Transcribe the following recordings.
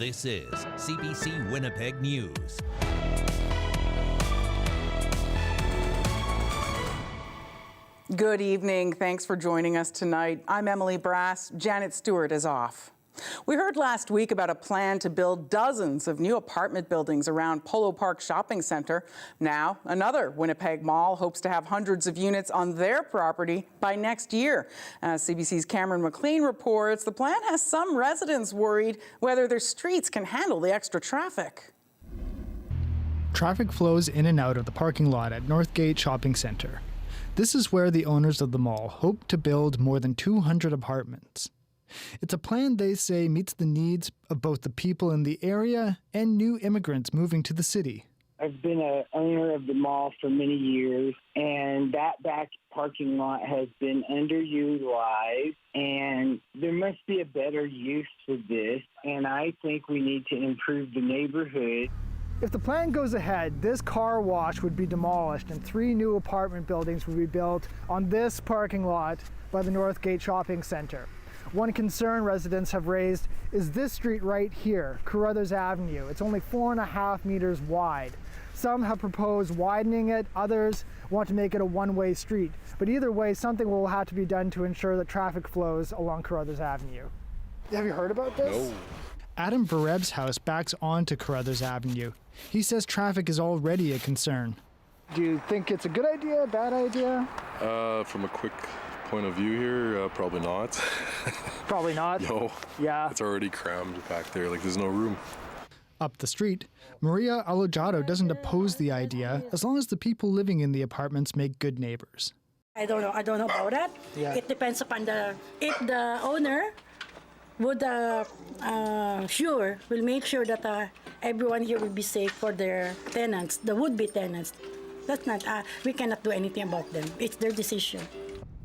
This is CBC Winnipeg News. Good evening. Thanks for joining us tonight. I'm Emily Brass. Janet Stewart is off. We heard last week about a plan to build dozens of new apartment buildings around Polo Park Shopping Centre. Now, another Winnipeg mall hopes to have hundreds of units on their property by next year. As CBC's Cameron McLean reports, the plan has some residents worried whether their streets can handle the extra traffic. Traffic flows in and out of the parking lot at Northgate Shopping Centre. This is where the owners of the mall hope to build more than 200 apartments. It's a plan they say meets the needs of both the people in the area and new immigrants moving to the city. I've been an owner of the mall for many years, and that back parking lot has been underutilized, and there must be a better use for this, and I think we need to improve the neighborhood. If the plan goes ahead, this car wash would be demolished and 3 new apartment buildings would be built on this parking lot by the Northgate Shopping Centre. One concern residents have raised is this street right here, Carruthers Avenue. It's only 4.5 meters wide. Some have proposed widening it, others want to make it a one-way street. But either way, something will have to be done to ensure that traffic flows along Carruthers Avenue. Have you heard about this? No. Adam Vareb's house backs onto Carruthers Avenue. He says traffic is already a concern. Do you think it's a good idea, a bad idea? From a quick point of view here, probably not. Probably not? No. Yeah. It's already crammed back there, like there's no room. Up the street, Maria Alojado doesn't oppose the idea as long as the people living in the apartments make good neighbors. I don't know about that. Yeah. It depends upon if the owner would will make sure that everyone here will be safe for their tenants, the would-be tenants. That's not, we cannot do anything about them. It's their decision.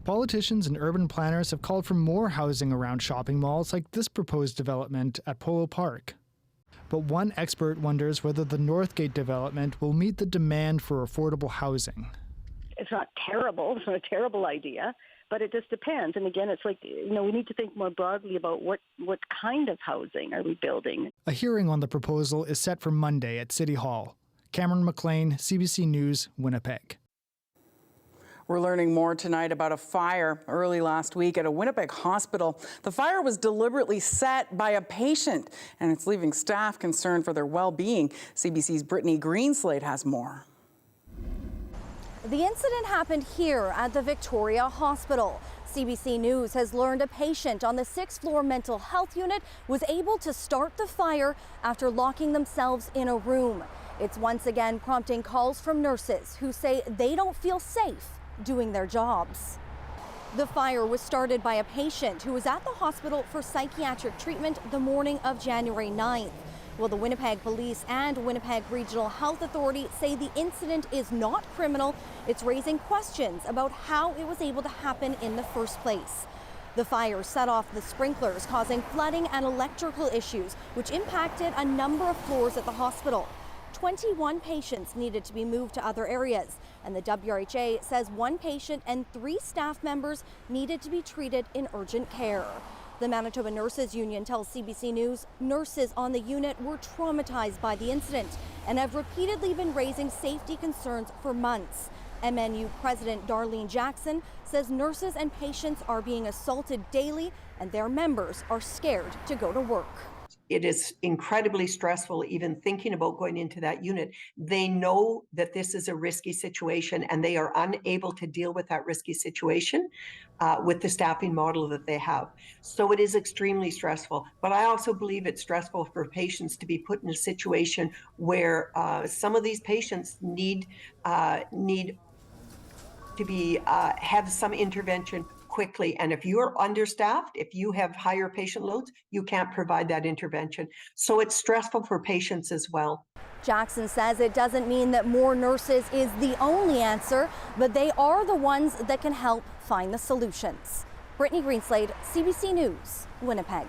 Politicians and urban planners have called for more housing around shopping malls like this proposed development at Polo Park. But one expert wonders whether the Northgate development will meet the demand for affordable housing. It's not terrible. It's not a terrible idea. But it just depends. And again, it's like, we need to think more broadly about what kind of housing are we building. A hearing on the proposal is set for Monday at City Hall. Cameron McLean, CBC News, Winnipeg. We're learning more tonight about a fire early last week at a Winnipeg hospital. The fire was deliberately set by a patient, and it's leaving staff concerned for their well-being. CBC's Brittany Greenslade has more. The incident happened here at the Victoria Hospital. CBC News has learned a patient on the 6th floor mental health unit was able to start the fire after locking themselves in a room. It's once again prompting calls from nurses who say they don't feel safe doing their jobs. The fire was started by a patient who was at the hospital for psychiatric treatment the morning of January 9th. Well, the Winnipeg Police and Winnipeg Regional Health Authority say the incident is not criminal. It's raising questions about how it was able to happen in the first place. The fire set off the sprinklers, causing flooding and electrical issues, which impacted a number of floors at the hospital. 21 patients needed to be moved to other areas, and the WRHA says 1 patient and 3 staff members needed to be treated in urgent care. The Manitoba Nurses Union tells CBC News nurses on the unit were traumatized by the incident and have repeatedly been raising safety concerns for months. MNU President Darlene Jackson says nurses and patients are being assaulted daily and their members are scared to go to work. It is incredibly stressful even thinking about going into that unit. They know that this is a risky situation and they are unable to deal with that risky situation with the staffing model that they have. So it is extremely stressful. But I also believe it's stressful for patients to be put in a situation where some of these patients need to be have some intervention quickly. And if you're understaffed, if you have higher patient loads, you can't provide that intervention. So it's stressful for patients as well. Jackson says it doesn't mean that more nurses is the only answer, but they are the ones that can help find the solutions. Brittany Greenslade, CBC News, Winnipeg.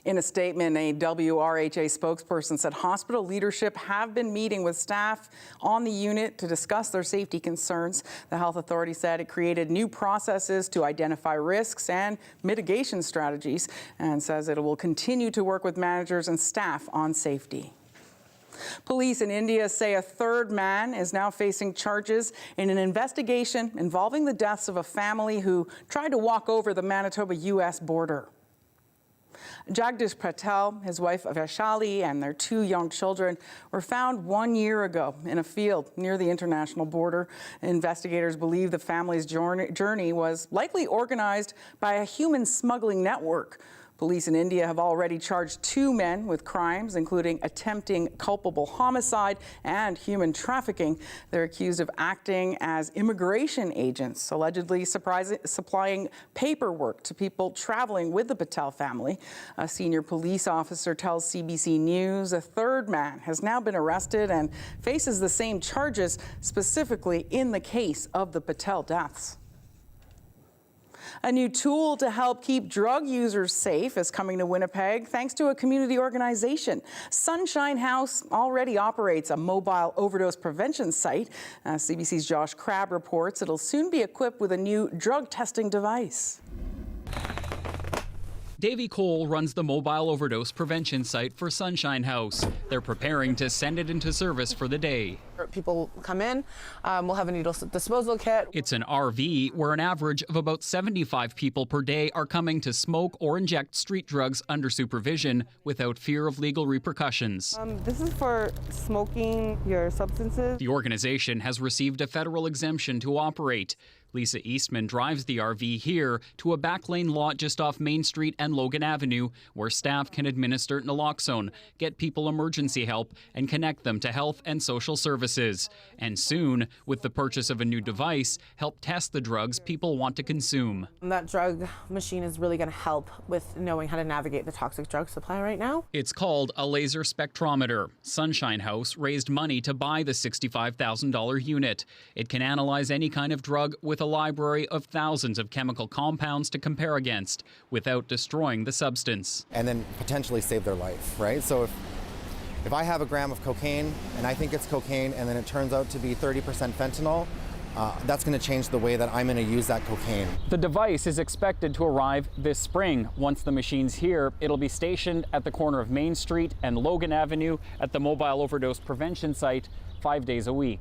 In a statement, a WRHA spokesperson said hospital leadership have been meeting with staff on the unit to discuss their safety concerns. The health authority said it created new processes to identify risks and mitigation strategies, and says it will continue to work with managers and staff on safety. Police in India say a third man is now facing charges in an investigation involving the deaths of a family who tried to walk over the Manitoba-U.S. border. Jagdish Patel, his wife Vaishali, and their 2 young children were found 1 year ago in a field near the international border. Investigators believe the family's journey was likely organized by a human smuggling network. Police in India have already charged 2 men with crimes, including attempting culpable homicide and human trafficking. They're accused of acting as immigration agents, allegedly supplying paperwork to people traveling with the Patel family. A senior police officer tells CBC News a third man has now been arrested and faces the same charges, specifically in the case of the Patel deaths. A new tool to help keep drug users safe is coming to Winnipeg thanks to a community organization. Sunshine House already operates a mobile overdose prevention site. CBC's Josh Crabb reports it'll soon be equipped with a new drug testing device. Davey Cole runs the mobile overdose prevention site for Sunshine House. They're preparing to send it into service for the day. People come in, we'll have a needle disposal kit. It's an RV where an average of about 75 people per day are coming to smoke or inject street drugs under supervision without fear of legal repercussions. This is for smoking your substances. The organization has received a federal exemption to operate. Lisa Eastman drives the RV here to a backlane lot just off Main Street and Logan Avenue, where staff can administer naloxone, get people emergency help, and connect them to health and social services. And soon, with the purchase of a new device, help test the drugs people want to consume. That drug machine is really going to help with knowing how to navigate the toxic drug supply right now. It's called a laser spectrometer. Sunshine House raised money to buy the $65,000 unit. It can analyze any kind of drug with a library of thousands of chemical compounds to compare against without destroying the substance. And then potentially save their life, right? So if I have a gram of cocaine and I think it's cocaine and then it turns out to be 30% fentanyl, that's going to change the way that I'm going to use that cocaine. The device is expected to arrive this spring. Once the machine's here, it'll be stationed at the corner of Main Street and Logan Avenue at the mobile overdose prevention site 5 days a week.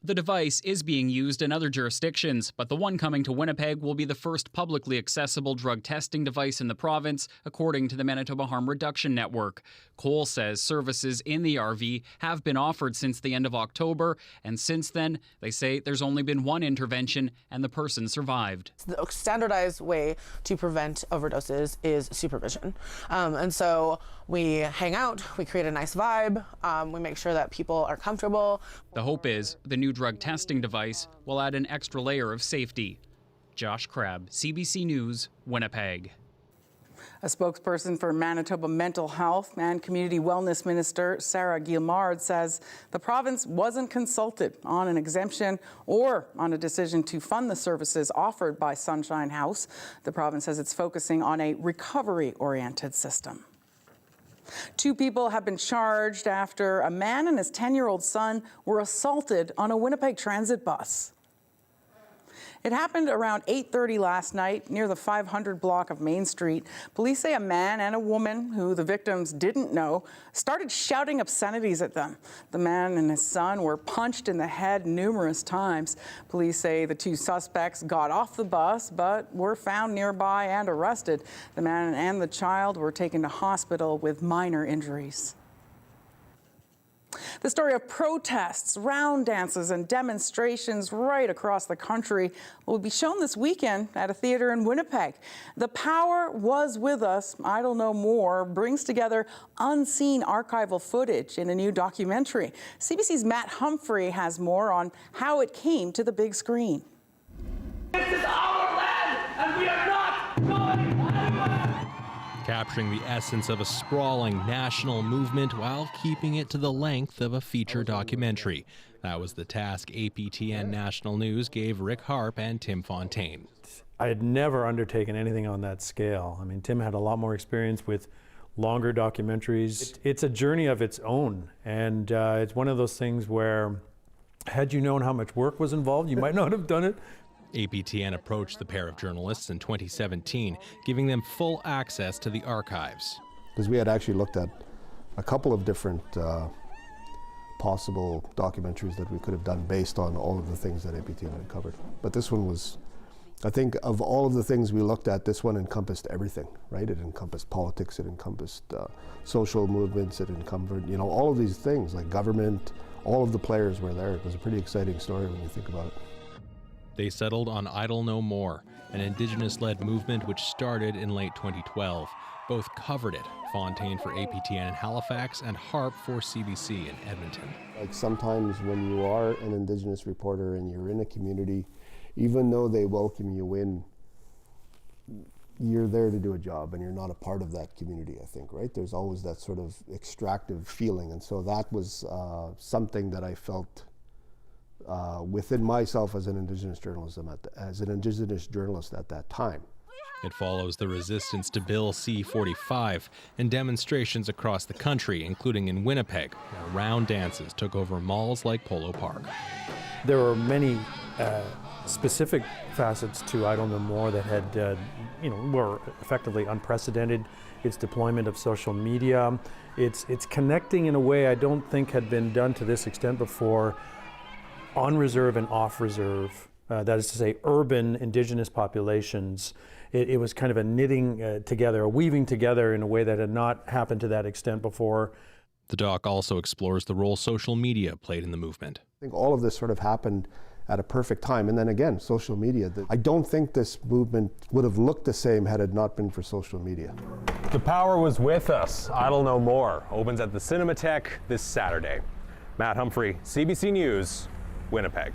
The device is being used in other jurisdictions, but the one coming to Winnipeg will be the first publicly accessible drug testing device in the province, according to the Manitoba Harm Reduction Network. Cole says services in the RV have been offered since the end of October, and since then, they say there's only been one intervention and the person survived. The standardized way to prevent overdoses is supervision. And so we hang out, we create a nice vibe, we make sure that people are comfortable. The hope is the new drug testing device will add an extra layer of safety. Josh Crabb, CBC News, Winnipeg. A spokesperson for Manitoba Mental Health and Community Wellness Minister Sarah Guillemard says the province wasn't consulted on an exemption or on a decision to fund the services offered by Sunshine House. The province says it's focusing on a recovery-oriented system. 2 people have been charged after a man and his 10-year-old son were assaulted on a Winnipeg transit bus. It happened around 8:30 last night near the 500 block of Main Street. Police say a man and a woman who the victims didn't know started shouting obscenities at them. The man and his son were punched in the head numerous times. Police say the 2 suspects got off the bus but were found nearby and arrested. The man and the child were taken to hospital with minor injuries. The story of protests, round dances, and demonstrations right across the country will be shown this weekend at a theater in Winnipeg. The Power Was With Us, Idle No More brings together unseen archival footage in a new documentary. CBC's Matt Humphrey has more on how it came to the big screen. This is our land, and we are not going anywhere! Capturing the essence of a sprawling national movement while keeping it to the length of a feature documentary. That was the task APTN National News gave Rick Harp and Tim Fontaine. I had never undertaken anything on that scale. I mean, Tim had a lot more experience with longer documentaries. It's a journey of its own, and it's one of those things where, had you known how much work was involved, you might not have done it. APTN approached the pair of journalists in 2017, giving them full access to the archives. Because we had actually looked at a couple of different possible documentaries that we could have done based on all of the things that APTN had covered. But this one was, I think of all of the things we looked at, this one encompassed everything, right? It encompassed politics, it encompassed social movements, it encompassed, you know, all of these things, like government, all of the players were there. It was a pretty exciting story when you think about it. They settled on Idle No More, an Indigenous-led movement which started in late 2012. Both covered it, Fontaine for APTN in Halifax and Harp for CBC in Edmonton. Like sometimes when you are an Indigenous reporter and you're in a community, even though they welcome you in, you're there to do a job and you're not a part of that community, I think, right? There's always that sort of extractive feeling, and so that was something that I felt within myself as an Indigenous journalist at that time. It follows the resistance to Bill C-45 and demonstrations across the country, including in Winnipeg, where round dances took over malls like Polo Park. There were many specific facets to Idle No More that had, were effectively unprecedented. Its deployment of social media, it's connecting in a way I don't think had been done to this extent before, on reserve and off reserve. That is to say, urban Indigenous populations. It was kind of a knitting together, a weaving together in a way that had not happened to that extent before. The doc also explores the role social media played in the movement. I think all of this sort of happened at a perfect time. And then again, social media. I don't think this movement would have looked the same had it not been for social media. The power was with us. Idle No More opens at the Cinematheque this Saturday. Matt Humphrey, CBC News, Winnipeg.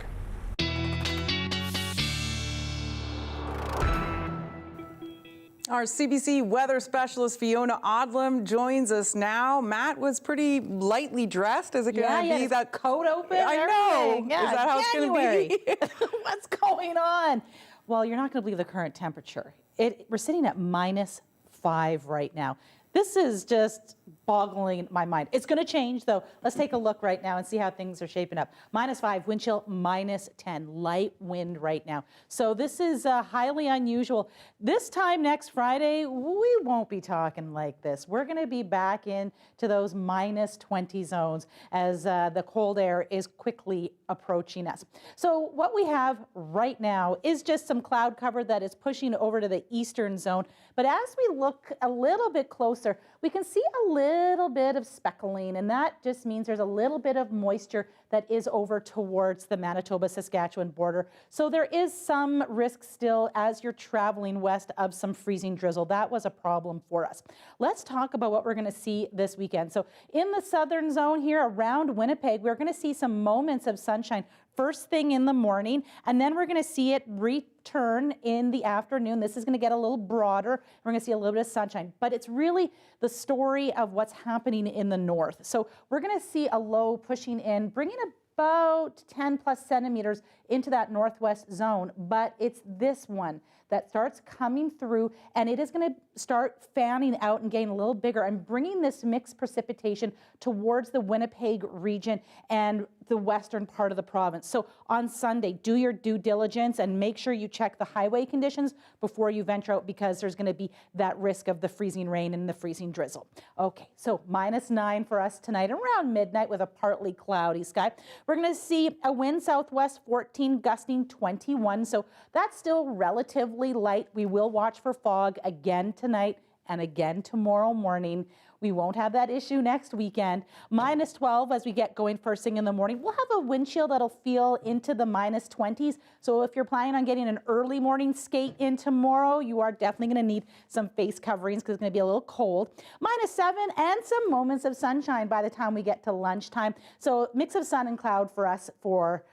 Our CBC weather specialist Fiona Odlum joins us now. Matt was pretty lightly dressed. Is it going to be that coat open? I know. Yeah, is that how it's going to be? What's going on? Well, you're not going to believe the current temperature. We're sitting at -5 right now. This is just boggling my mind. It's going to change, though. Let's take a look right now and see how things are shaping up. -5, wind chill -10, light wind right now. So this is highly unusual. This time next Friday, we won't be talking like this. We're going to be back into those -20 zones as the cold air is quickly approaching us. So what we have right now is just some cloud cover that is pushing over to the eastern zone. But as we look a little bit closer, we can see a little bit of speckling, and that just means there's a little bit of moisture that is over towards the Manitoba-Saskatchewan border. So there is some risk still as you're traveling west of some freezing drizzle. That was a problem for us. Let's talk about what we're going to see this weekend. So in the southern zone here around Winnipeg, we're going to see some moments of sunshine first thing in the morning, and then we're going to see it return in the afternoon. This is going to get a little broader. We're going to see a little bit of sunshine, but it's really the story of what's happening in the north. So we're going to see a low pushing in, bringing about 10 plus centimeters into that northwest zone, but it's this one that starts coming through, and it is going to start fanning out and getting a little bigger and bringing this mixed precipitation towards the Winnipeg region and the western part of the province. So on Sunday, do your due diligence and make sure you check the highway conditions before you venture out, because there's going to be that risk of the freezing rain and the freezing drizzle. Okay, so -9 for us tonight around midnight with a partly cloudy sky. We're going to see a wind southwest 14, gusting 21. So that's still relatively light. We will watch for fog again tonight and again tomorrow morning. We won't have that issue next weekend. -12 as we get going first thing in the morning. We'll have a wind chill that'll feel into the -20s. So if you're planning on getting an early morning skate in tomorrow, you are definitely going to need some face coverings because it's going to be a little cold. -7 and some moments of sunshine by the time we get to lunchtime. So mix of sun and cloud for us for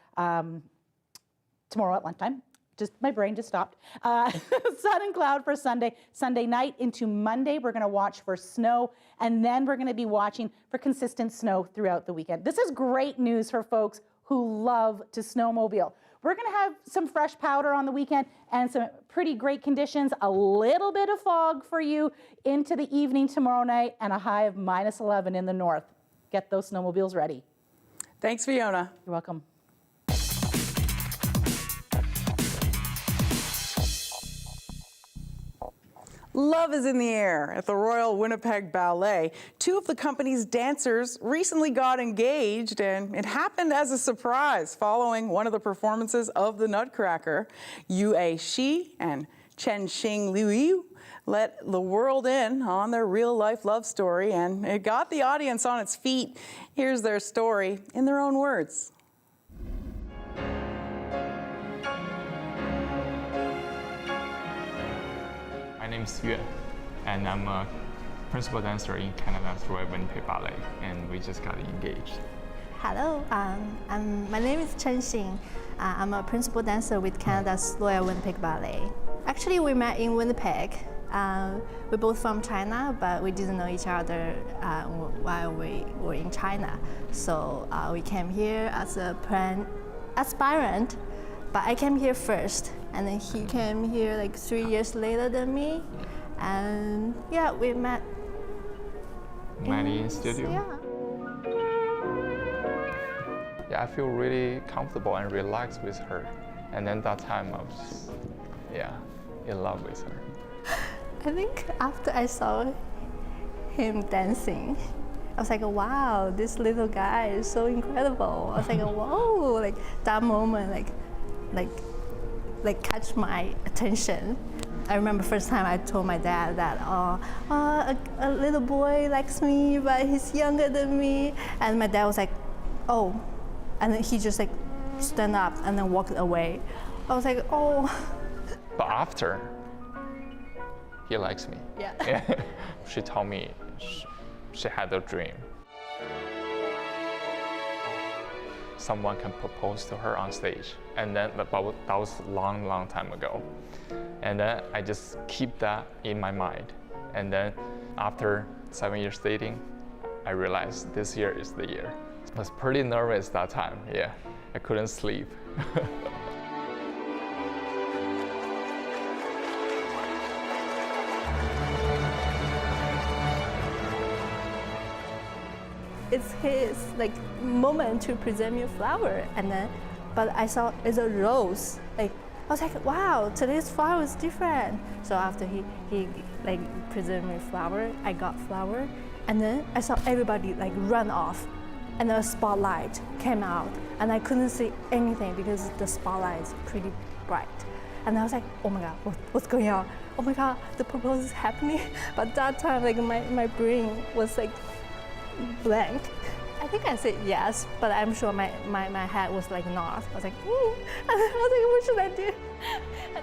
tomorrow at lunchtime. My brain just stopped. Sun and cloud for Sunday night into Monday. We're going to watch for snow, and then we're going to be watching for consistent snow throughout the weekend. This is great news for folks who love to snowmobile. We're going to have some fresh powder on the weekend and some pretty great conditions, a little bit of fog for you into the evening tomorrow night, and a high of -11 in the north. Get those snowmobiles ready. Thanks, Fiona. You're welcome. Love is in the air at the Royal Winnipeg Ballet. Two of the company's dancers recently got engaged, and it happened as a surprise following one of the performances of the Nutcracker. Yue Shi and Chen Xing Liu let the world in on their real-life love story, and it got the audience on its feet. Here's their story in their own words. My name is Yue, and I'm a principal dancer in Canada's Royal Winnipeg Ballet, and we just got engaged. Hello, my name is Chen Xing. I'm a principal dancer with Canada's Royal Winnipeg Ballet. Actually, we met in Winnipeg. We're both from China, but we didn't know each other while we were in China. So we came here as a aspirant, but I came here first, and then he came here like 3 years later than me. And yeah, we met. In studio? Yeah. Yeah, I feel really comfortable and relaxed with her. And then that time I was, in love with her. I think after I saw him dancing, I was like, wow, this little guy is so incredible. I was like, whoa, like that moment, like catch my attention. I remember first time I told my dad that, a little boy likes me, but he's younger than me. And my dad was like, oh. And then he just like stand up and then walked away. I was like, oh. But after, he likes me. Yeah. She told me she had a dream. Someone can propose to her on stage. And then that was a long time ago. And then I just keep that in my mind. And then after 7 years dating, I realized this year is the year. I was pretty nervous that time, yeah. I couldn't sleep. It's his like moment to present me a flower, and then, but I saw it's a rose. Like I was like, wow, today's flower is different. So after he like presented me a flower, I got flower, and then I saw everybody like run off, and the spotlight came out, and I couldn't see anything because the spotlight is pretty bright. And I was like, oh my God, what's going on? Oh my God, the proposal is happening. But that time, like my brain was like blank. I think I said yes, but I'm sure my head was like north. I was like, I was like, what should I do?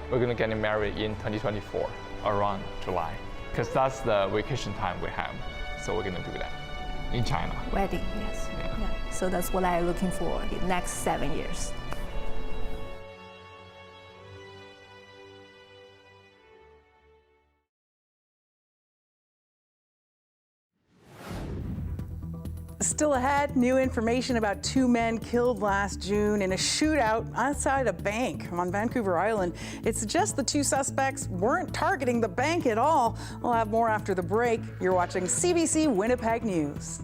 We're gonna get married in 2024, around July, because that's the vacation time we have. So we're gonna do that in China. Wedding, yes. Yeah. So that's what I'm looking for in the next 7 years. Still ahead, new information about 2 men killed last June in a shootout outside a bank on Vancouver Island. It suggests the 2 suspects weren't targeting the bank at all. We'll have more after the break. You're watching CBC Winnipeg News.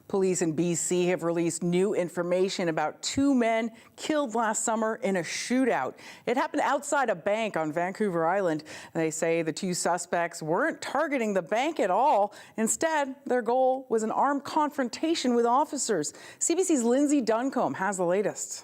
Police in BC have released new information about 2 men killed last summer in a shootout. It happened outside a bank on Vancouver Island. They say the 2 suspects weren't targeting the bank at all. Instead, their goal was an armed confrontation with officers. CBC's Lindsay Duncombe has the latest.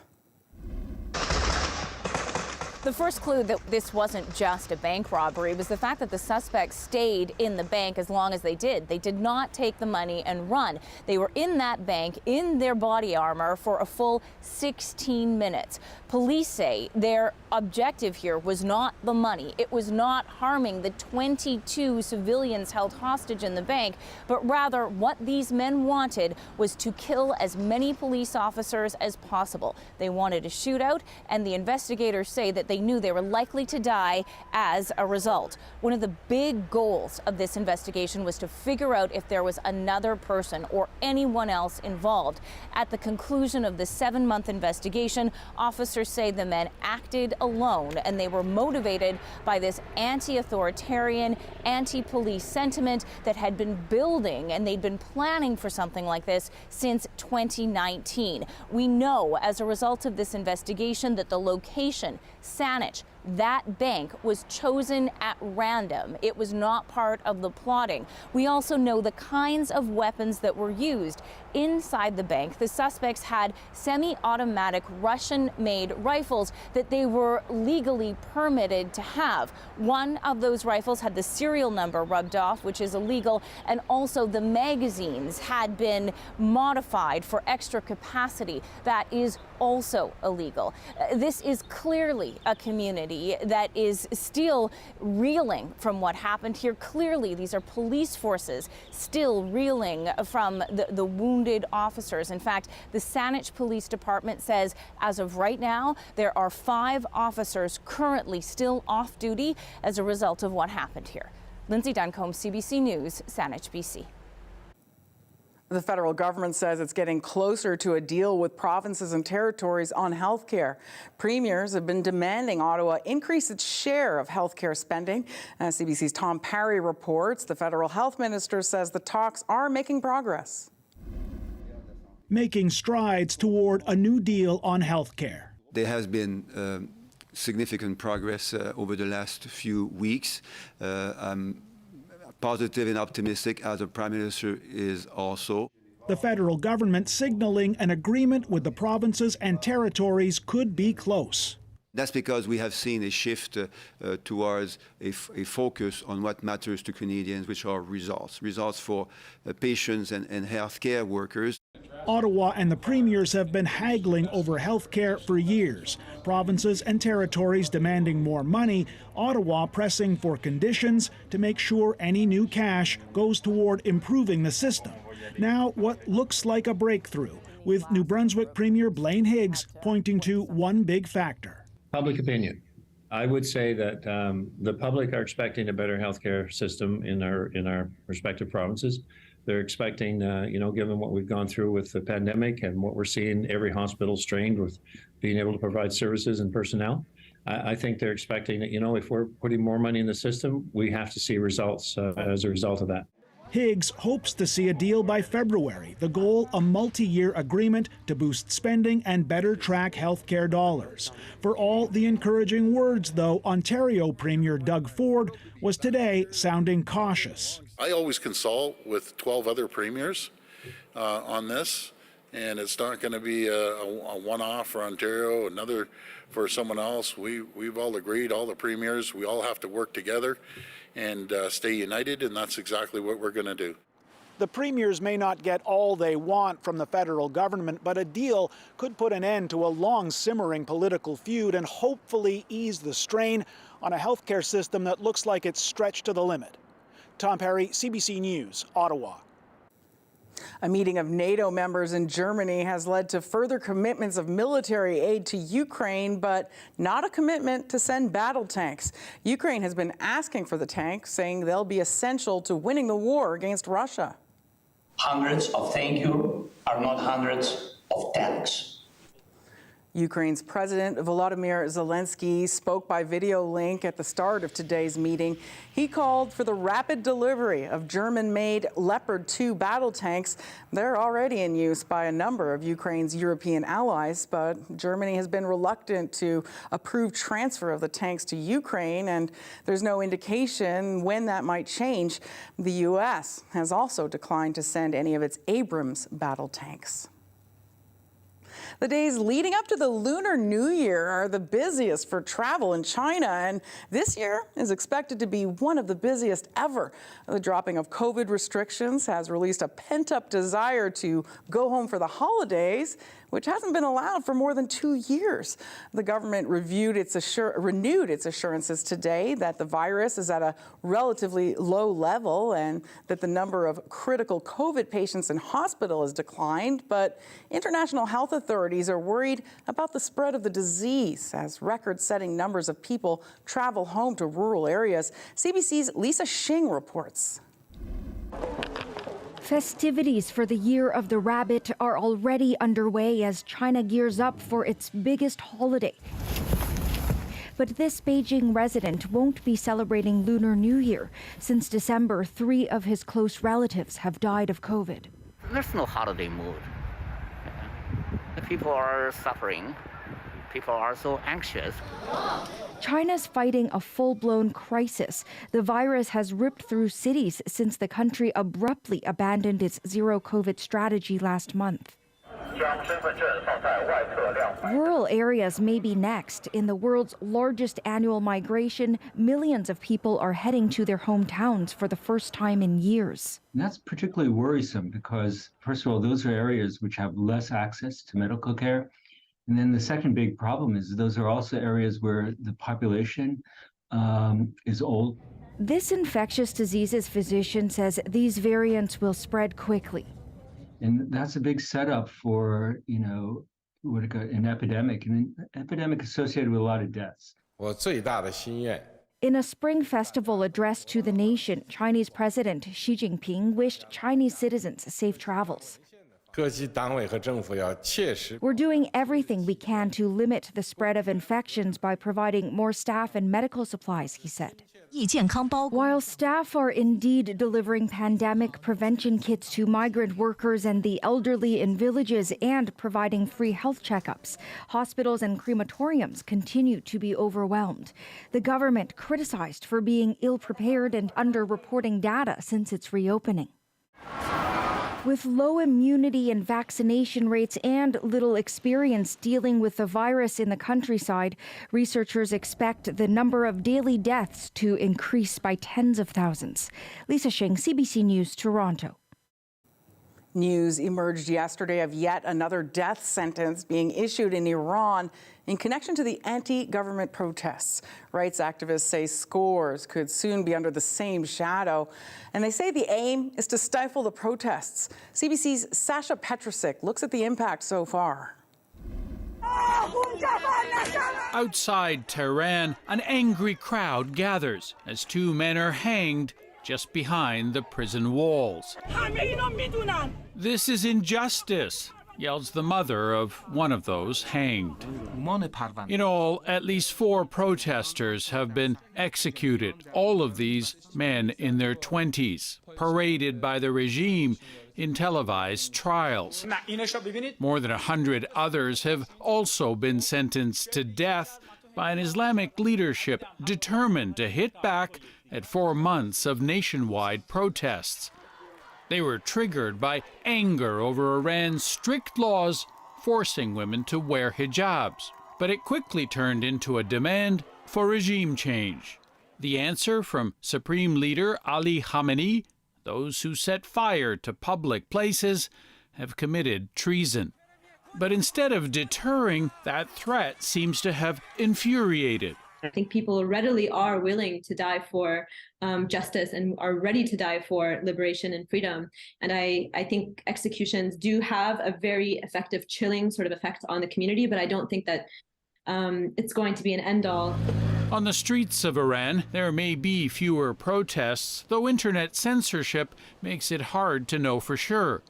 The first clue that this wasn't just a bank robbery was the fact that the suspects stayed in the bank as long as they did. They did not take the money and run. They were in that bank in their body armor for a full 16 minutes. Police say their objective here was not the money. It was not harming the 22 civilians held hostage in the bank, but rather what these men wanted was to kill as many police officers as possible. They wanted a shootout, and the investigators say that they knew they were likely to die as a result. One of the big goals of this investigation was to figure out if there was another person or anyone else involved. At the conclusion of the 7-month investigation, officers say the men acted alone and they were motivated by this anti-authoritarian, anti-police sentiment that had been building, and they'd been planning for something like this since 2019. We know as a result of this investigation that the location, Saanich, that bank was chosen at random. It was not part of the plotting. We also know the kinds of weapons that were used. Inside the bank, the suspects had semi-automatic Russian-made rifles that they were legally permitted to have. One of those rifles had the serial number rubbed off, which is illegal, and also the magazines had been modified for extra capacity. That is also illegal. This is clearly a community that is still reeling from what happened here. Clearly, these are police forces still reeling from the wounded officers. In fact, the Saanich Police Department says as of right now, there are 5 officers currently still off duty as a result of what happened here. Lindsay Duncombe, CBC News, Saanich, BC. The federal government says it's getting closer to a deal with provinces and territories on health care. Premiers have been demanding Ottawa increase its share of health care spending. As CBC's Tom Parry reports, the federal health minister says the talks are making progress. Making strides toward a new deal on health care. There has been significant progress over the last few weeks. I'm positive and optimistic, as the Prime Minister is also. The federal government signaling an agreement with the provinces and territories could be close. That's because we have seen a shift towards a focus on what matters to Canadians, which are results for patients and healthcare workers. Ottawa and the premiers have been haggling over health care for years. Provinces and territories demanding more money, Ottawa pressing for conditions to make sure any new cash goes toward improving the system. Now, what looks like a breakthrough, with New Brunswick Premier Blaine Higgs pointing to one big factor. Public opinion. I would say that the public are expecting a better healthcare system in our respective provinces. They're expecting, given what we've gone through with the pandemic and what we're seeing, every hospital strained with being able to provide services and personnel. I think they're expecting that, if we're putting more money in the system, we have to see results as a result of that. Higgs hopes to see a deal by February. The goal, a multi-year agreement to boost spending and better track healthcare dollars. For all the encouraging words, though, Ontario Premier Doug Ford was today sounding cautious. I always consult with 12 other premiers on this, and it's not going to be a one-off for Ontario, another for someone else. We've all agreed, all the premiers, we all have to work together and stay united, and that's exactly what we're going to do. The premiers may not get all they want from the federal government, but a deal could put an end to a long simmering political feud and hopefully ease the strain on a healthcare system that looks like it's stretched to the limit. Tom Parry, CBC News, Ottawa. A meeting of NATO members in Germany has led to further commitments of military aid to Ukraine, but not a commitment to send battle tanks. Ukraine has been asking for the tanks, saying they'll be essential to winning the war against Russia. Hundreds of thank you are not hundreds of tanks. Ukraine's President Volodymyr Zelensky spoke by video link at the start of today's meeting. He called for the rapid delivery of German-made Leopard 2 battle tanks. They're already in use by a number of Ukraine's European allies, but Germany has been reluctant to approve transfer of the tanks to Ukraine, and there's no indication when that might change. The U.S. has also declined to send any of its Abrams battle tanks. The days leading up to the Lunar New Year are the busiest for travel in China, and this year is expected to be one of the busiest ever. The dropping of COVID restrictions has released a pent-up desire to go home for the holidays, which hasn't been allowed for more than 2 years. The government renewed its assurances today that the virus is at a relatively low level and that the number of critical COVID patients in hospital has declined, but international health authorities are worried about the spread of the disease as record-setting numbers of people travel home to rural areas. CBC's Lisa Shing reports. Festivities for the Year of the Rabbit are already underway as China gears up for its biggest holiday. But this Beijing resident won't be celebrating Lunar New Year. Since December, 3 of his close relatives have died of COVID. There's no holiday mood. The people are suffering. People are so anxious. China's fighting a full-blown crisis. The virus has ripped through cities since the country abruptly abandoned its zero-COVID strategy last month. Rural areas may be next. In the world's largest annual migration, millions of people are heading to their hometowns for the first time in years. And that's particularly worrisome because, first of all, those are areas which have less access to medical care. And then the second big problem is those are also areas where the population is old. This infectious diseases physician says these variants will spread quickly. And that's a big setup for, an epidemic, and an epidemic associated with a lot of deaths. In a spring festival address to the nation, Chinese President Xi Jinping wished Chinese citizens safe travels. We're doing everything we can to limit the spread of infections by providing more staff and medical supplies, he said. While staff are indeed delivering pandemic prevention kits to migrant workers and the elderly in villages and providing free health checkups, hospitals and crematoriums continue to be overwhelmed. The government criticized for being ill-prepared and underreporting data since its reopening. With low immunity and vaccination rates and little experience dealing with the virus in the countryside, researchers expect the number of daily deaths to increase by tens of thousands. Lisa Shing, CBC News, Toronto. News emerged yesterday of yet another death sentence being issued in Iran in connection to the anti-government protests. Rights activists say scores could soon be under the same shadow, and they say the aim is to stifle the protests. CBC's Sasha Petrusik looks at the impact so far. Outside Tehran, an angry crowd gathers as 2 men are hanged just behind the prison walls. This is injustice, yells the mother of one of those hanged. In all, at least 4 protesters have been executed, all of these men in their 20s, paraded by the regime in televised trials. More than 100 others have also been sentenced to death by an Islamic leadership determined to hit back at 4 months of nationwide protests. They were triggered by anger over Iran's strict laws forcing women to wear hijabs. But it quickly turned into a demand for regime change. The answer from Supreme Leader Ali Khamenei: those who set fire to public places have committed treason. But instead of deterring, that threat seems to have infuriated. I think people readily are willing to die for justice and are ready to die for liberation and freedom. And I think executions do have a very effective chilling sort of effect on the community, but I don't think that it's going to be an end-all. On the streets of Iran, there may be fewer protests, though internet censorship makes it hard to know for sure.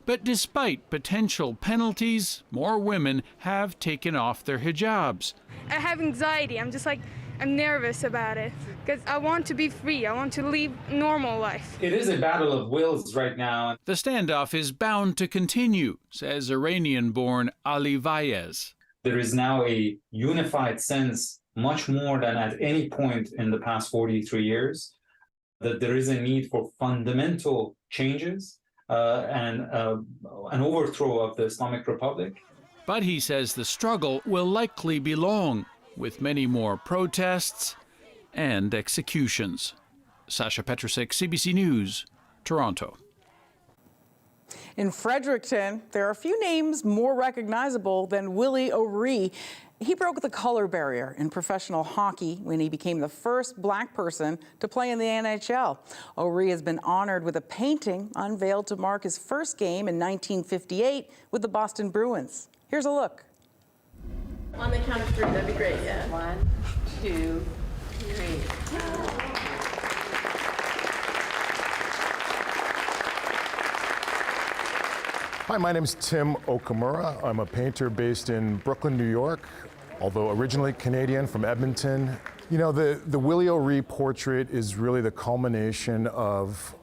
But despite potential penalties, more women have taken off their hijabs. I have anxiety. I'm nervous about it because I want to be free. I want to live normal life. It is a battle of wills right now. The standoff is bound to continue, says Iranian-born Ali Vayez. There is now a unified sense, much more than at any point in the past 43 years, that there is a need for fundamental changes and an overthrow of the Islamic Republic. But he says the struggle will likely be long, with many more protests and executions. Sasha Petrusek, CBC News, Toronto. In Fredericton, there are a few names more recognizable than Willie O'Ree. He broke the color barrier in professional hockey when he became the first black person to play in the NHL. O'Ree has been honored with a painting unveiled to mark his first game in 1958 with the Boston Bruins. Here's a look. On the count of three, that'd be great, yeah. 1, 2, 3. Hi, my name is Tim Okamura. I'm a painter based in Brooklyn, New York, although originally Canadian from Edmonton. You know, the Willie O'Ree portrait is really the culmination of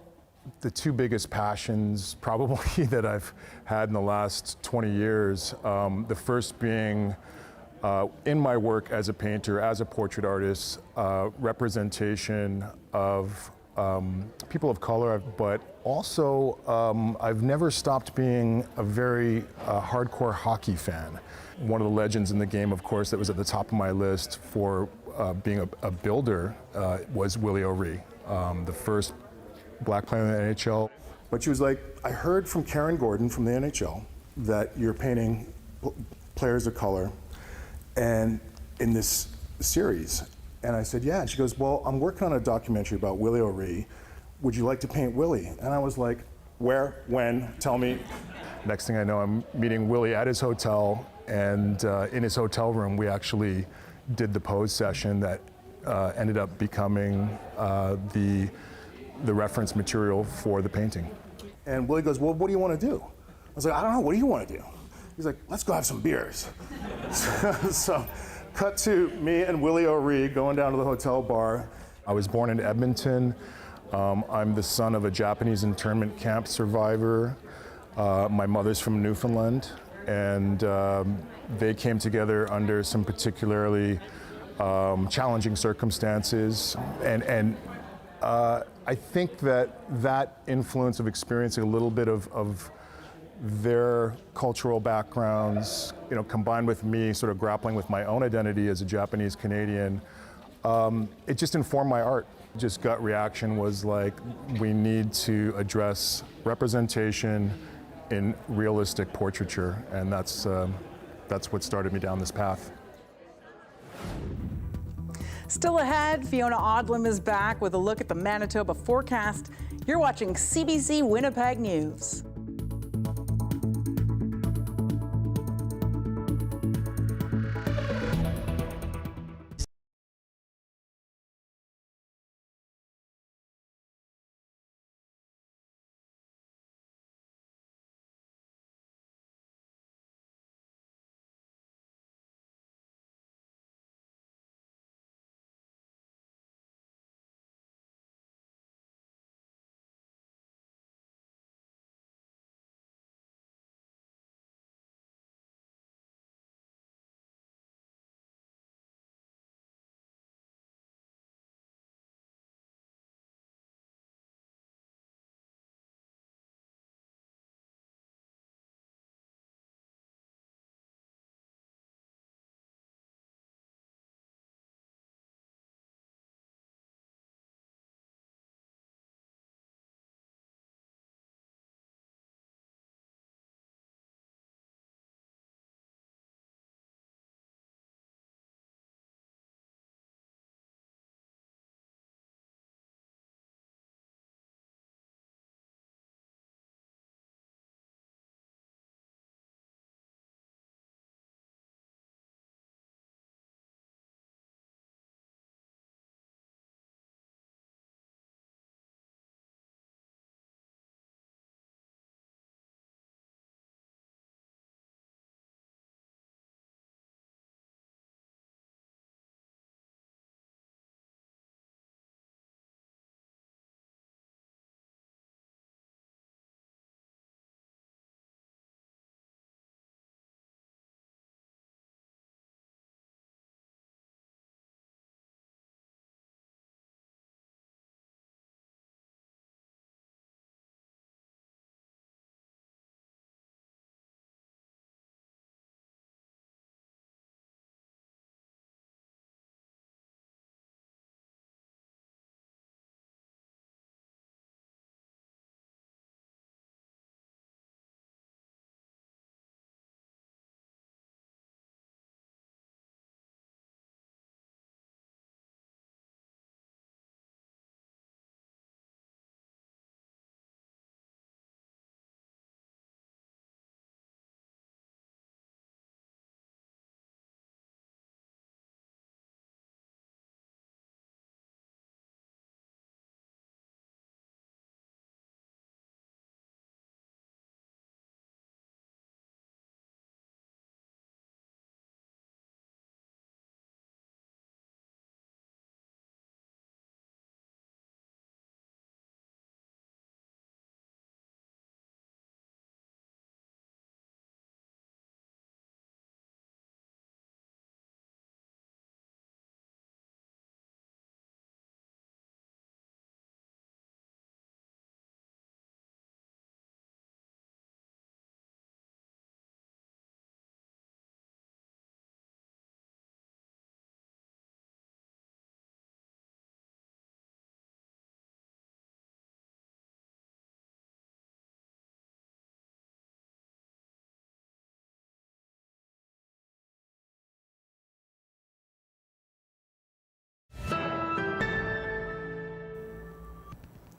the two biggest passions probably that I've had in the last 20 years. The first being in my work as a painter, as a portrait artist, representation of people of color, but also I've never stopped being a very hardcore hockey fan. One of the legends in the game, of course, that was at the top of my list for being a builder was Willie O'Ree, the first black player in the NHL. But she was like, I heard from Karen Gordon from the NHL that you're painting players of color and in this series. And I said, yeah. And she goes, well, I'm working on a documentary about Willie O'Ree. Would you like to paint Willie? And I was like, where, when, tell me. Next thing I know, I'm meeting Willie at his hotel, and in his hotel room, we actually did the pose session that ended up becoming the reference material for the painting. And Willie goes, well, what do you want to do? I was like, I don't know, what do you want to do? He's like, let's go have some beers. So cut to me and Willie O'Ree going down to the hotel bar. I was born in Edmonton. I'm the son of a Japanese internment camp survivor. My mother's from Newfoundland, and they came together under some particularly challenging circumstances. And I think that influence of experiencing a little bit of their cultural backgrounds, you know, combined with me sort of grappling with my own identity as a Japanese Canadian, it just informed my art. Just gut reaction was like, we need to address representation in realistic portraiture, and that's what started me down this path. Still ahead, Fiona Odlum is back with a look at the Manitoba forecast. You're watching CBC Winnipeg News.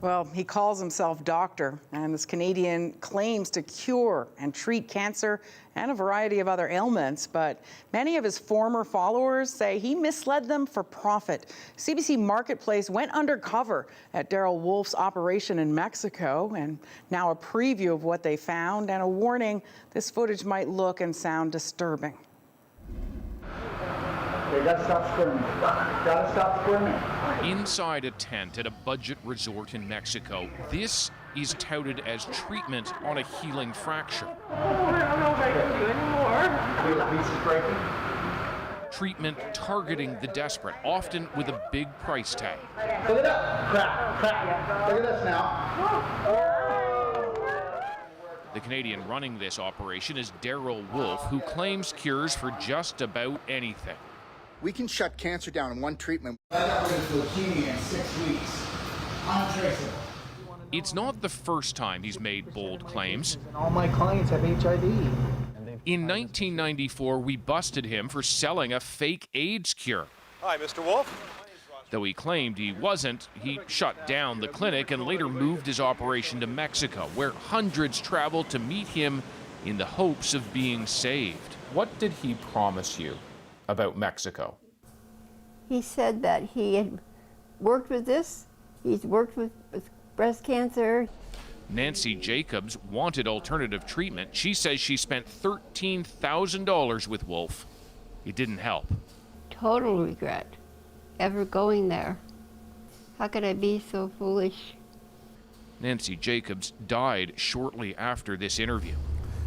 Well, he calls himself doctor, and this Canadian claims to cure and treat cancer and a variety of other ailments, but many of his former followers say he misled them for profit. CBC Marketplace went undercover at Daryl Wolf's operation in Mexico, and now a preview of what they found and a warning this footage might look and sound disturbing. They gotta stop squirming. Gotta stop squirming. Inside a tent at a budget resort in Mexico, this is touted as treatment on a healing fracture. Oh, I don't know if I can do anymore. Feel the pieces breaking? Treatment targeting the desperate, often with a big price tag. Look it up. Crap, crap. Look at this now. The Canadian running this operation is Daryl Wolf, who claims cures for just about anything. We can shut cancer down in one treatment. I got rid of leukemia in 6 weeks. Untraceable. It's not the first time he's made bold claims. All my clients have HIV. In 1994, we busted him for selling a fake AIDS cure. Hi, Mr. Wolf. Though he claimed he wasn't, he shut down the clinic and later moved his operation to Mexico, where hundreds traveled to meet him in the hopes of being saved. What did he promise you about Mexico? He said that he had worked with this. He's worked with breast cancer. Nancy Jacobs wanted alternative treatment. She says she spent $13,000 with Wolf. It didn't help. Total regret ever going there. How could I be so foolish? Nancy Jacobs died shortly after this interview.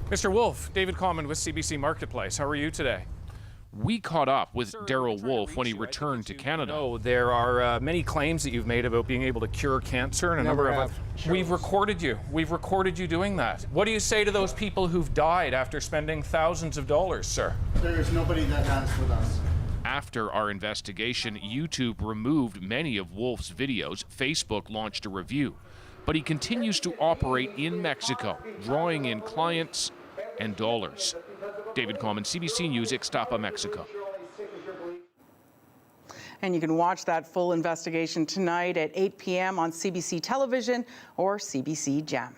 Mr. Wolf, David Common with CBC Marketplace. How are you today? We caught up with Daryl Wolf when he returned to Canada. Oh, there are many claims that you've made about being able to cure cancer and a number of We've recorded you. We've recorded you doing that. What do you say to those people who've died after spending thousands of dollars, sir? There's nobody that has with us. After our investigation, YouTube removed many of Wolf's videos. Facebook launched a review. But he continues to operate in Mexico, drawing in clients and dollars. David Common, CBC News, Ixtapa, Mexico. And you can watch that full investigation tonight at 8 p.m. on CBC Television or CBC Gem.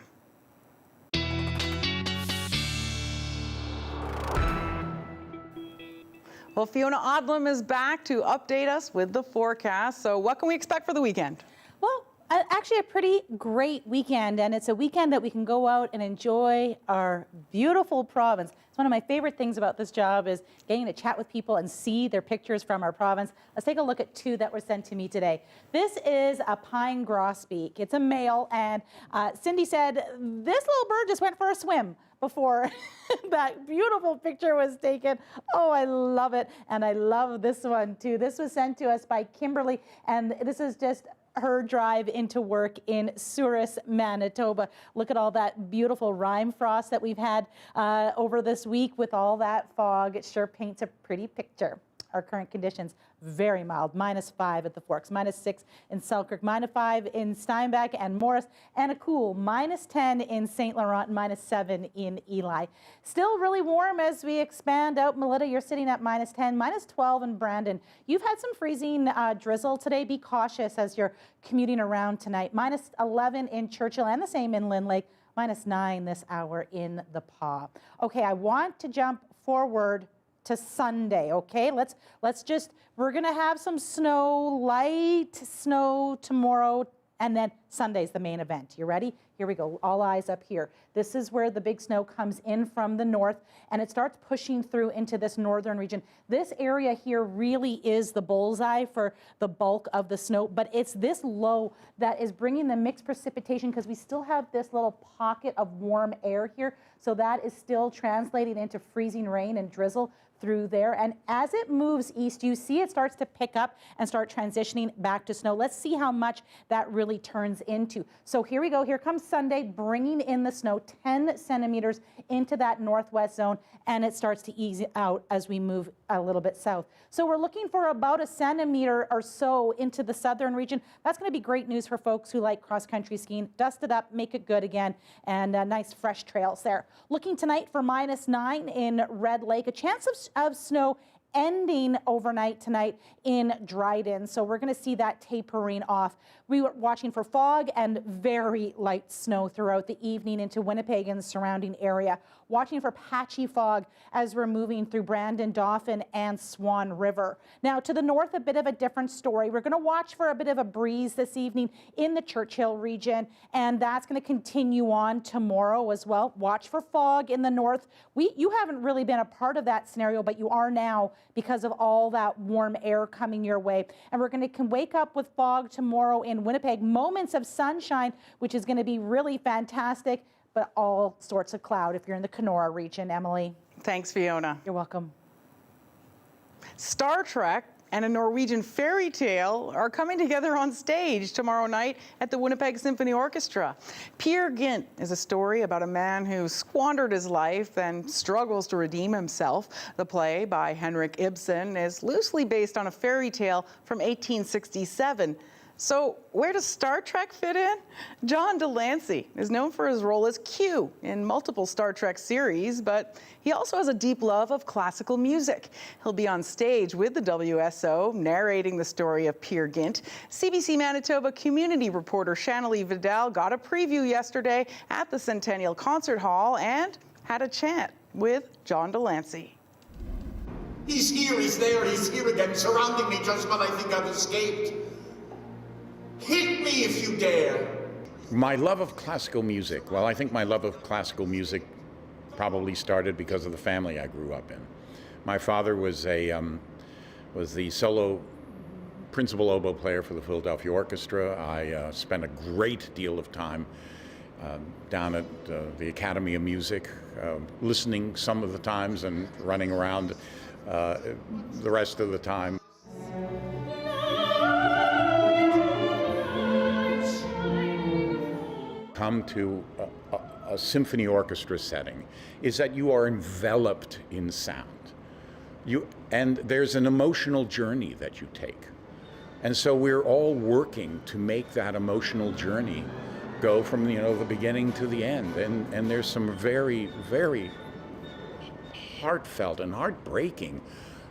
Well, Fiona Odlum is back to update us with the forecast. So what can we expect for the weekend? Well, actually a pretty great weekend, and it's a weekend that we can go out and enjoy our beautiful province. It's one of my favorite things about this job is getting to chat with people and see their pictures from our province. Let's take a look at two that were sent to me today. This is a pine grosbeak. It's a male, and Cindy said, this little bird just went for a swim before that beautiful picture was taken. Oh, I love it, and I love this one too. This was sent to us by Kimberly, and this is just her drive into work in Souris, Manitoba. Look at all that beautiful rime frost that we've had over this week with all that fog. It sure paints a pretty picture. Our current conditions, very mild, -5 at the Forks, -6 in Selkirk, -5 in Steinbach and Morris, and a cool -10 in St. Laurent, -7 in Eli. Still really warm as we expand out. Melita, you're sitting at -10, -12 in Brandon. You've had some freezing drizzle today. Be cautious as you're commuting around tonight. -11 in Churchill and the same in Lynn Lake, -9 this hour in the Paw. Okay, I want to jump forward to Sunday, okay? We're gonna have some snow, light snow tomorrow, and then Sunday's the main event. You ready? Here we go, all eyes up here. This is where the big snow comes in from the north, and it starts pushing through into this northern region. This area here really is the bullseye for the bulk of the snow, but it's this low that is bringing the mixed precipitation because we still have this little pocket of warm air here, so that is still translating into freezing rain and drizzle through there. And as it moves east, you see it starts to pick up and start transitioning back to snow. Let's see how much that really turns into. So here we go. Here comes Sunday, bringing in the snow, 10 centimeters into that northwest zone, and it starts to ease out as we move a little bit south. So we're looking for about 1 centimeter or so into the southern region. That's going to be great news for folks who like cross-country skiing. Dust it up, make it good again, and nice fresh trails there. Looking tonight for -9 in Red Lake, a chance of snow ending overnight tonight in Dryden. So we're going to see that tapering off. We were watching for fog and very light snow throughout the evening into Winnipeg and the surrounding area. Watching for patchy fog as we're moving through Brandon, Dauphin, and Swan River. Now to the north, a bit of a different story. We're going to watch for a bit of a breeze this evening in the Churchill region, and that's going to continue on tomorrow as well. Watch for fog in the north. You haven't really been a part of that scenario, but you are now because of all that warm air coming your way. And we're going to wake up with fog tomorrow in Winnipeg. Moments of sunshine, which is going to be really fantastic, but all sorts of cloud if you're in the Kenora region. Emily. Thanks, Fiona. You're welcome. Star Trek and a Norwegian fairy tale are coming together on stage tomorrow night at the Winnipeg Symphony Orchestra. Peer Gynt is a story about a man who squandered his life and struggles to redeem himself. The play, by Henrik Ibsen, is loosely based on a fairy tale from 1867. So where does Star Trek fit in? John Delancey is known for his role as Q in multiple Star Trek series, but he also has a deep love of classical music. He'll be on stage with the WSO, narrating the story of Peer Gynt. CBC Manitoba community reporter Shanley Vidal got a preview yesterday at the Centennial Concert Hall and had a chat with John Delancey. He's here, he's there, he's here again, surrounding me just when I think I've escaped. Hit me if you dare. My love of classical music. Well, I think my love of classical music probably started because of the family I grew up in. My father was the solo principal oboe player for the Philadelphia Orchestra. I spent a great deal of time down at the Academy of Music, listening some of the times and running around the rest of the time. Come to a symphony orchestra setting is that you are enveloped in sound. And there's an emotional journey that you take. And so we're all working to make that emotional journey go from the beginning to the end. And there's some very, very heartfelt and heartbreaking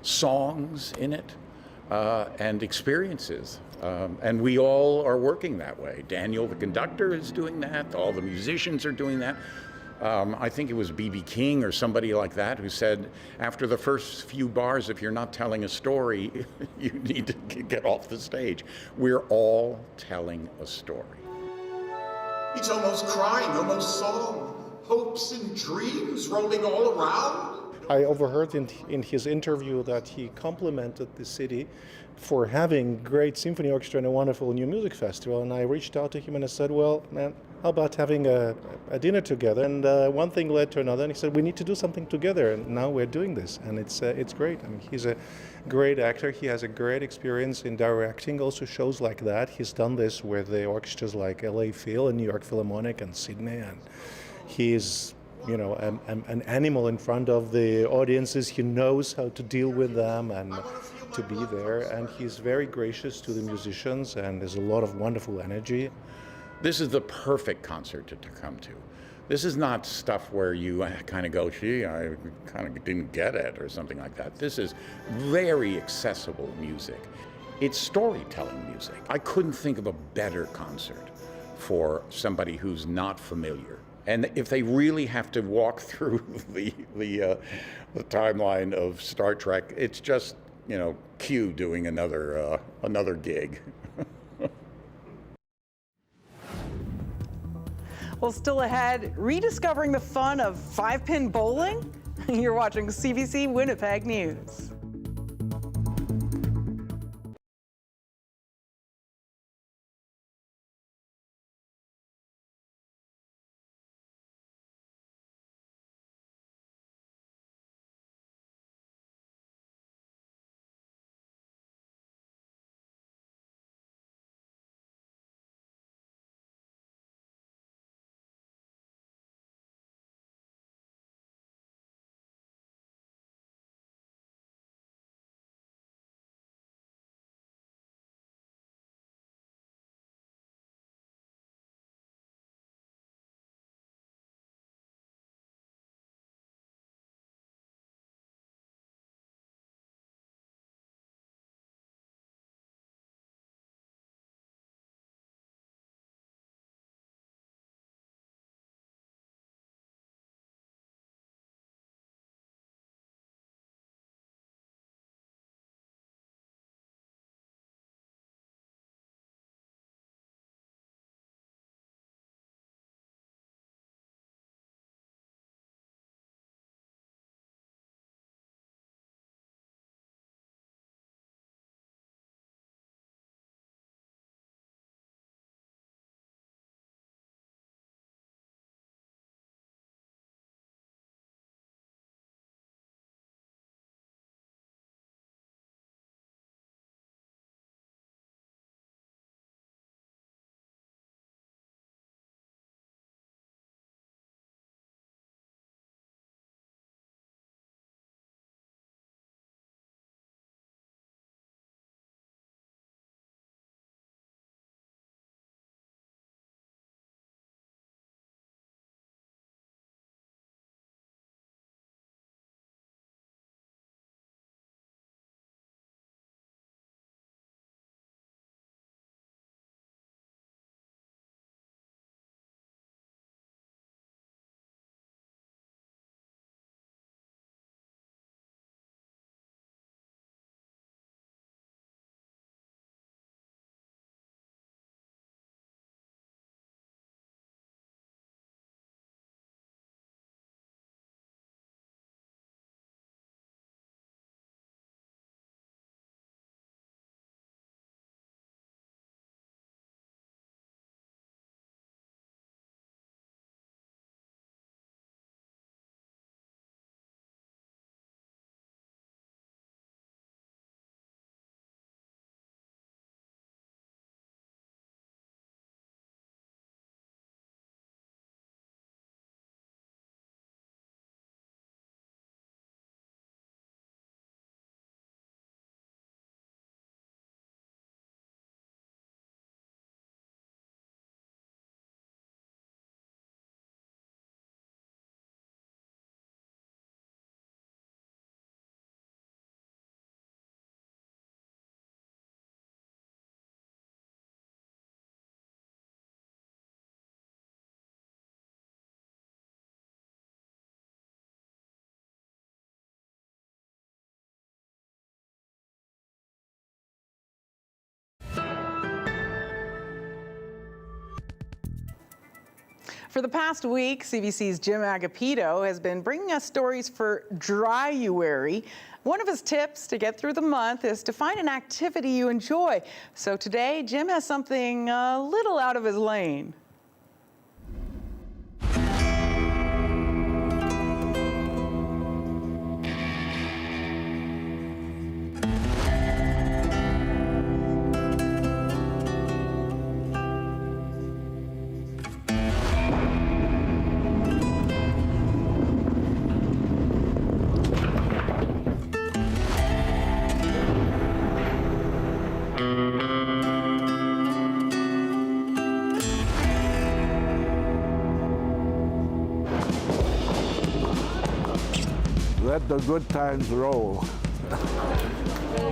songs in it and experiences. And we all are working that way. Daniel, the conductor, is doing that. All the musicians are doing that. I think it was B.B. King or somebody like that who said, after the first few bars, if you're not telling a story, you need to get off the stage. We're all telling a story. He's almost crying, almost song. Hopes and dreams rolling all around. I overheard in his interview that he complimented the city for having great symphony orchestra and a wonderful new music festival. And I reached out to him and I said, well, man, how about having a dinner together? And one thing led to another, and he said, we need to do something together. And now we're doing this, and it's great. I mean, he's a great actor. He has a great experience in directing also shows like that. He's done this with the orchestras like LA Phil and New York Philharmonic and Sydney. And he's an animal in front of the audiences. He knows how to deal with them and to be there. And he's very gracious to the musicians, and there's a lot of wonderful energy. This is the perfect concert to come to. This is not stuff where you kind of go, gee, I kind of didn't get it or something like that. This is very accessible music. It's storytelling music. I couldn't think of a better concert for somebody who's not familiar. And if they really have to walk through the timeline of Star Trek, it's just, Q doing another gig. Well, still ahead, rediscovering the fun of 5-pin bowling? You're watching CBC Winnipeg News. For the past week, CBC's Jim Agapito has been bringing us stories for Dryuary. One of his tips to get through the month is to find an activity you enjoy. So today, Jim has something a little out of his lane. Let the good times roll.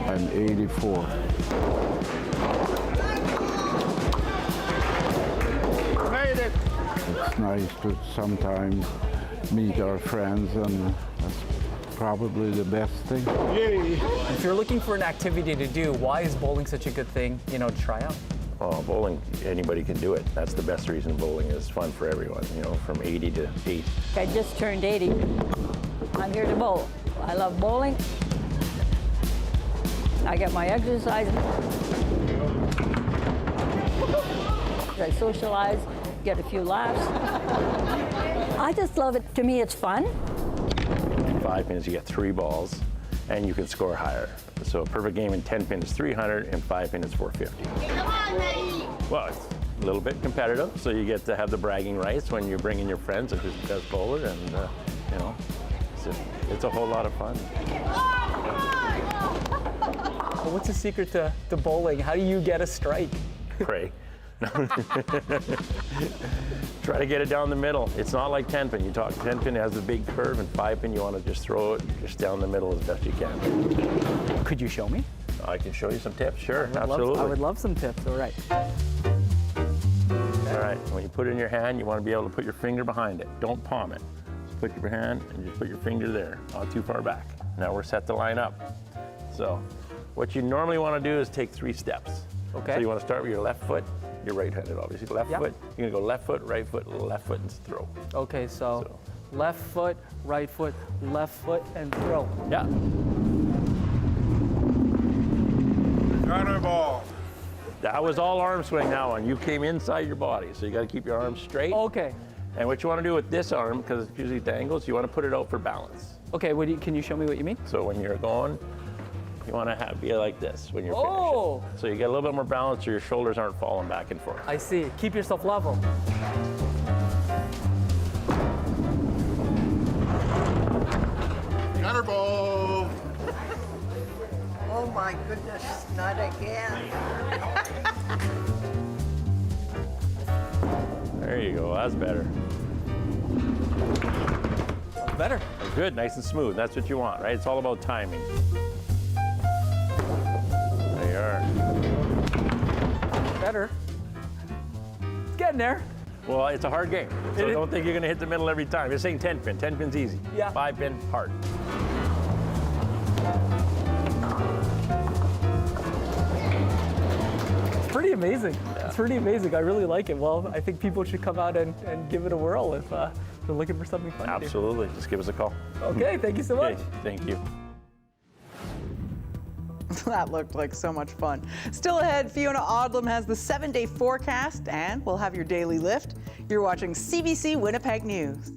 I'm 84. Made it! It's nice to sometimes meet our friends, and that's probably the best thing. Yay! If you're looking for an activity to do, why is bowling such a good thing, to try out? Oh, bowling, anybody can do it. That's the best reason bowling is fun for everyone, from 80 to 8. I just turned 80. I'm here to bowl. I love bowling. I get my exercise. I socialize, get a few laughs. I just love it. To me, it's fun. In 5 minutes, you get 3 balls, and you can score higher. So a perfect game in 10 pin is 300, in 5 pin is 450. Come on, Matty! Well, it's a little bit competitive, so you get to have the bragging rights when you bring in your friends of who's the best bowler, and it's a whole lot of fun. What's the secret to bowling? How do you get a strike? Pray. Try to get it down the middle. It's not like 10 pin. 10 pin has a big curve, and 5 pin you want to just throw it just down the middle as best you can. Could you show me? I can show you some tips. Sure, absolutely. I would love some tips. All right. All right. When you put it in your hand, you want to be able to put your finger behind it. Don't palm it. Just put your hand and just put your finger there, not too far back. Now we're set to line up. So what you normally want to do is take 3 steps. Okay. So you want to start with your left foot. You're right-handed, obviously. Left foot. You're gonna go left foot, and throw. Okay, so left foot, and throw. Yeah. Gunner ball. That was all arm swing now, and you came inside your body, so you got to keep your arms straight. Okay. And what you want to do with this arm, because it's usually dangles, you want to put it out for balance. Okay, can you show me what you mean? So when you're going, you want to be like this when you're finishing. So you get a little bit more balance so your shoulders aren't falling back and forth. I see. Keep yourself level. Gunner ball! Oh my goodness, not again. There you go. That's better. Better. Good. Nice and smooth. That's what you want, right? It's all about timing. There you are. Better. It's getting there. Well, it's a hard game, so don't think you're going to hit the middle every time. You're saying 10 pin. 10 pin's easy. Yeah. 5 pin, hard. It's pretty amazing. Yeah. It's pretty amazing. I really like it. Well, I think people should come out and give it a whirl if they're looking for something fun. Absolutely. Just give us a call. Okay, thank you so much. Okay, thank you. That looked like so much fun. Still ahead, Fiona Odlum has the 7-day forecast, and we'll have your daily lift. You're watching CBC Winnipeg News.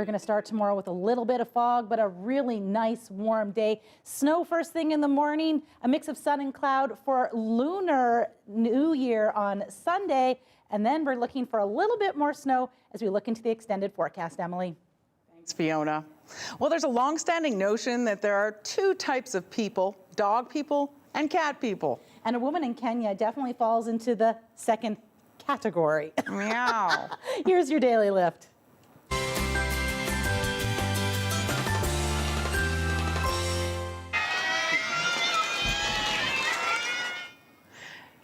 We're going to start tomorrow with a little bit of fog, but a really nice warm day. Snow first thing in the morning, a mix of sun and cloud for Lunar New Year on Sunday. And then we're looking for a little bit more snow as we look into the extended forecast, Emily. Thanks, Fiona. Well, there's a longstanding notion that there are two types of people, dog people and cat people. And a woman in Kenya definitely falls into the second category. Meow. Here's your Daily Lift.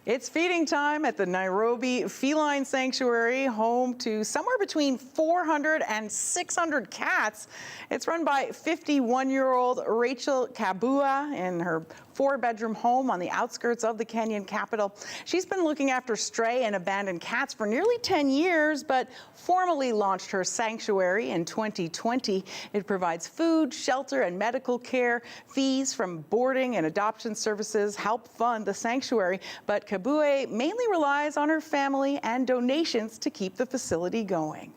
It's feeding time at the Nairobi Feline Sanctuary, home to somewhere between 400 and 600 cats. It's run by 51-year-old Rachel Kabua in her 4-bedroom home on the outskirts of the Kenyan capital. She's been looking after stray and abandoned cats for nearly 10 years, but formally launched her sanctuary in 2020. It provides food, shelter, and medical care. Fees from boarding and adoption services help fund the sanctuary, but Kabue mainly relies on her family and donations to keep the facility going.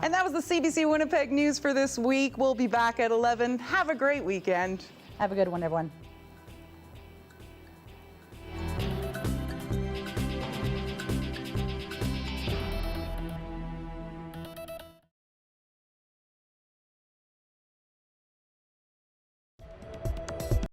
And that was the CBC Winnipeg News for this week. We'll be back at 11. Have a great weekend. Have a good one, everyone.